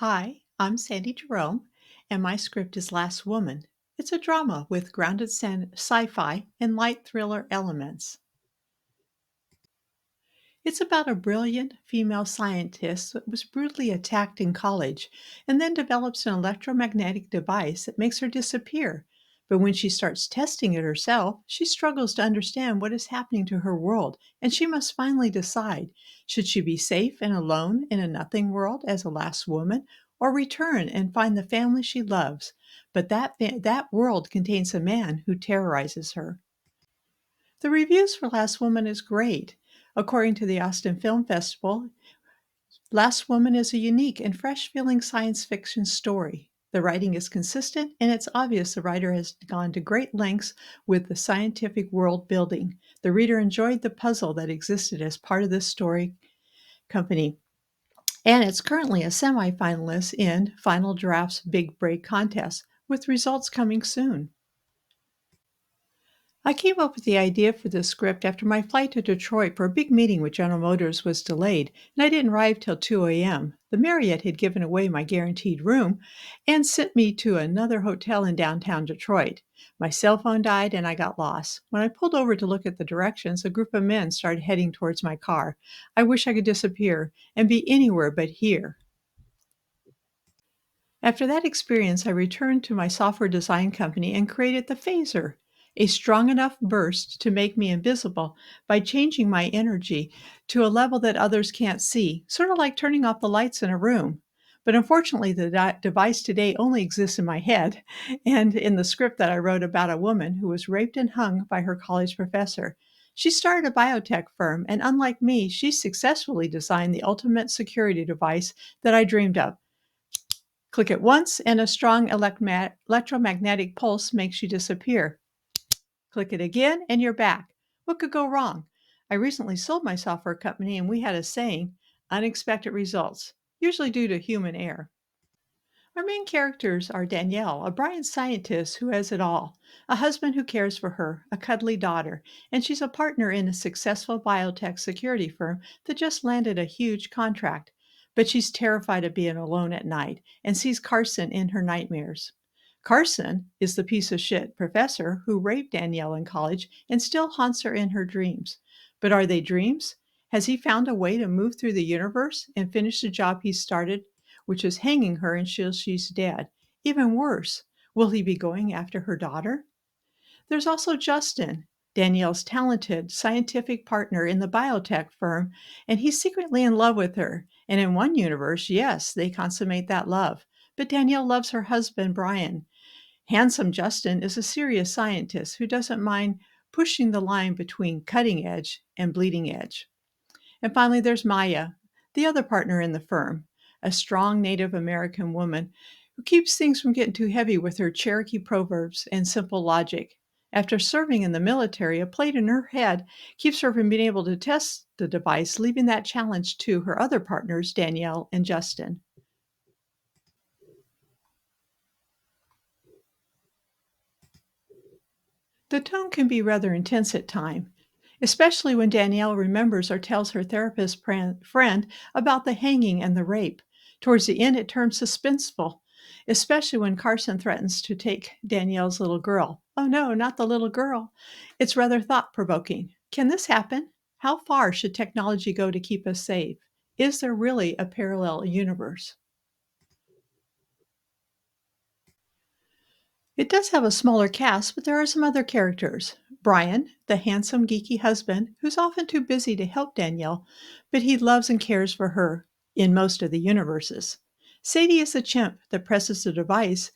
Hi, I'm Sandy Jerome, and my script is Last Woman. It's a drama with grounded sci-fi and light thriller elements. It's about a brilliant female scientist that was brutally attacked in college and then develops an electromagnetic device that makes her disappear. But when she starts testing it herself, she struggles to understand what is happening to her world, and she must finally decide should she be safe and alone in a nothing world as a last woman, or return and find the family she loves. But that world contains a man who terrorizes her. The reviews for Last Woman is great. According to the Austin Film Festival, Last Woman is a unique and fresh feeling science fiction story. The writing is consistent, and it's obvious the writer has gone to great lengths with the scientific world building. The reader enjoyed the puzzle that existed as part of this story company, and it's currently a semifinalist in Final Draft's Big Break contest, with results coming soon. I came up with the idea for this script after my flight to Detroit for a big meeting with General Motors was delayed, and I didn't arrive till 2 a.m. The Marriott had given away my guaranteed room and sent me to another hotel in downtown Detroit. My cell phone died and I got lost. When I pulled over to look at the directions, a group of men started heading towards my car. I wish I could disappear and be anywhere but here. After that experience, I returned to my software design company and created the phaser, a strong enough burst to make me invisible by changing my energy to a level that others can't see, sort of like turning off the lights in a room. But unfortunately, the device today only exists in my head and in the script that I wrote about a woman who was raped and hung by her college professor. She started a biotech firm, and unlike me, she successfully designed the ultimate security device that I dreamed of. Click it once, and a strong electromagnetic pulse makes you disappear. Click it again, and you're back. What could go wrong? I recently sold my software company, and we had a saying unexpected results, usually due to human error. Our main characters are Danielle, a brilliant scientist who has it all, a husband who cares for her, a cuddly daughter, and she's a partner in a successful biotech security firm that just landed a huge contract. But she's terrified of being alone at night and sees Carson in her nightmares. Carson is the piece of shit professor who raped Danielle in college and still haunts her in her dreams. But are they dreams? Has he found a way to move through the universe and finish the job he started, which is hanging her until she's dead? Even worse, will he be going after her daughter? There's also Justin, Danielle's talented scientific partner in the biotech firm, and he's secretly in love with her. And in one universe, yes, they consummate that love. But Danielle loves her husband, Brian. Handsome Justin is a serious scientist who doesn't mind pushing the line between cutting edge and bleeding edge. And finally, there's Maya, the other partner in the firm, a strong Native American woman who keeps things from getting too heavy with her Cherokee proverbs and simple logic. After serving in the military, a plate in her head keeps her from being able to test the device, leaving that challenge to her other partners, Danielle and Justin. The tone can be rather intense at times, especially when Danielle remembers or tells her therapist friend about the hanging and the rape. Towards the end, it turns suspenseful, especially when Carson threatens to take Danielle's little girl. Oh no, not the little girl. It's rather thought provoking. Can this happen? How far should technology go to keep us safe? Is there really a parallel universe? It does have a smaller cast, but there are some other characters. Brian, the handsome, geeky husband, who's often too busy to help Danielle, but he loves and cares for her in most of the universes. Sadie is the chimp that presses the device,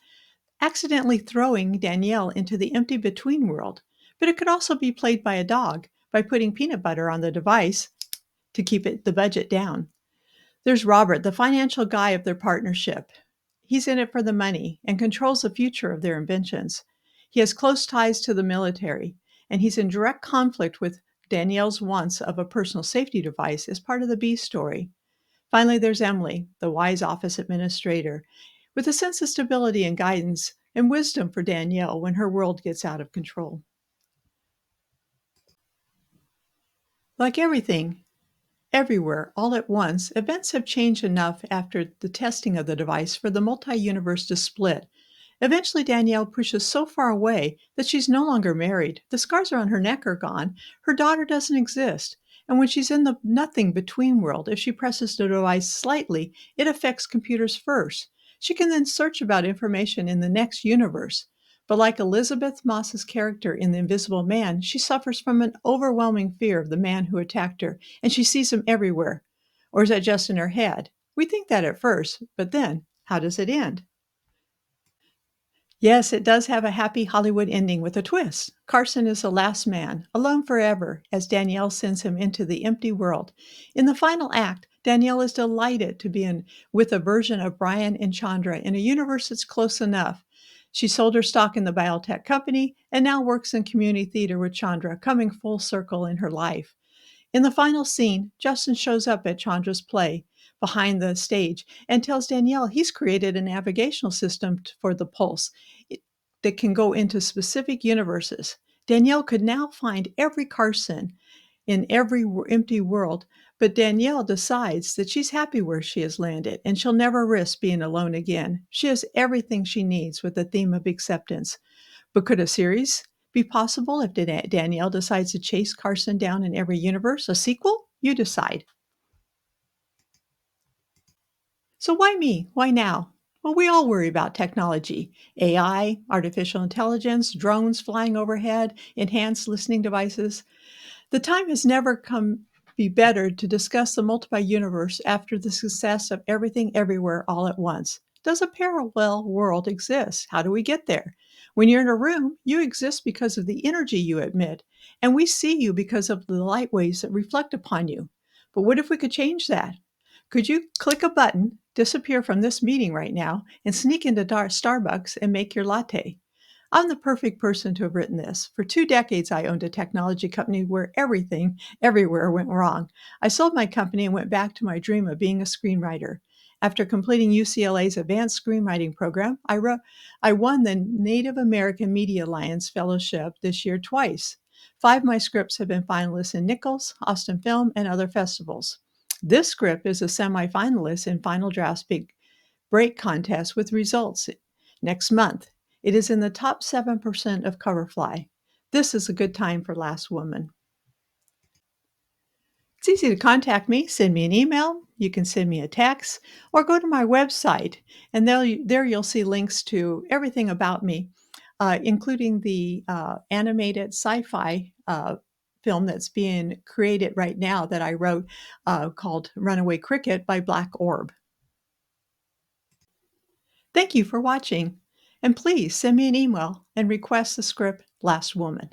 accidentally throwing Danielle into the empty between world. But it could also be played by a dog by putting peanut butter on the device to keep the budget down. There's Robert, the financial guy of their partnership. He's in it for the money and controls the future of their inventions. He has close ties to the military, and he's in direct conflict with Danielle's wants of a personal safety device as part of the B story. Finally, there's Emily, the wise office administrator, with a sense of stability and guidance and wisdom for Danielle when her world gets out of control. Like everything, Everywhere, all at once, events have changed enough after the testing of the device for the multi universe to split. Eventually, Danielle pushes so far away that she's no longer married. The scars on her neck are gone. Her daughter doesn't exist. And when she's in the nothing between world, if she presses the device slightly, it affects computers first. She can then search about information in the next universe. But like Elizabeth Moss's character in The Invisible Man, she suffers from an overwhelming fear of the man who attacked her, and she sees him everywhere. Or is that just in her head? We think that at first, but then, how does it end? Yes, it does have a happy Hollywood ending with a twist. Carson is the last man, alone forever, as Danielle sends him into the empty world. In the final act, Danielle is delighted to be in with a version of Brian and Chandra in a universe that's close enough. She sold her stock in the biotech company and now works in community theater with Chandra, coming full circle in her life. In the final scene, Justin shows up at Chandra's play behind the stage and tells Danielle he's created a navigational system for the pulse that can go into specific universes. Danielle could now find every Carson in every empty world, but Danielle decides that she's happy where she has landed and she'll never risk being alone again. She has everything she needs with the theme of acceptance. But could a series be possible if Danielle decides to chase Carson down in every universe? A sequel? You decide. So why me? Why now? Well, we all worry about technology: AI, artificial intelligence, drones flying overhead, enhanced listening devices. The time has never come be better to discuss the multi-universe after the success of Everything Everywhere All at Once. Does a parallel world exist? How do we get there? When you're in a room, you exist because of the energy you emit, and we see you because of the light waves that reflect upon you. But what if we could change that? Could you click a button, disappear from this meeting right now, and sneak into Starbucks and make your latte? I'm the perfect person to have written this. For 2 decades, I owned a technology company where everything, everywhere went wrong. I sold my company and went back to my dream of being a screenwriter. After completing UCLA's advanced screenwriting program, I won the Native American Media Alliance Fellowship this year twice. 5 of my scripts have been finalists in Nichols, Austin Film, and other festivals. This script is a semifinalist in Final Draft's Big Break contest with results next month. It is in the top 7% of Coverfly. This is a good time for Last Woman. It's easy to contact me. Send me an email. You can send me a text or go to my website, and there you'll see links to everything about me, including the animated sci-fi film that's being created right now that I wrote called Runaway Cricket by Black Orb. Thank you for watching, and please send me an email and request the script Last Woman.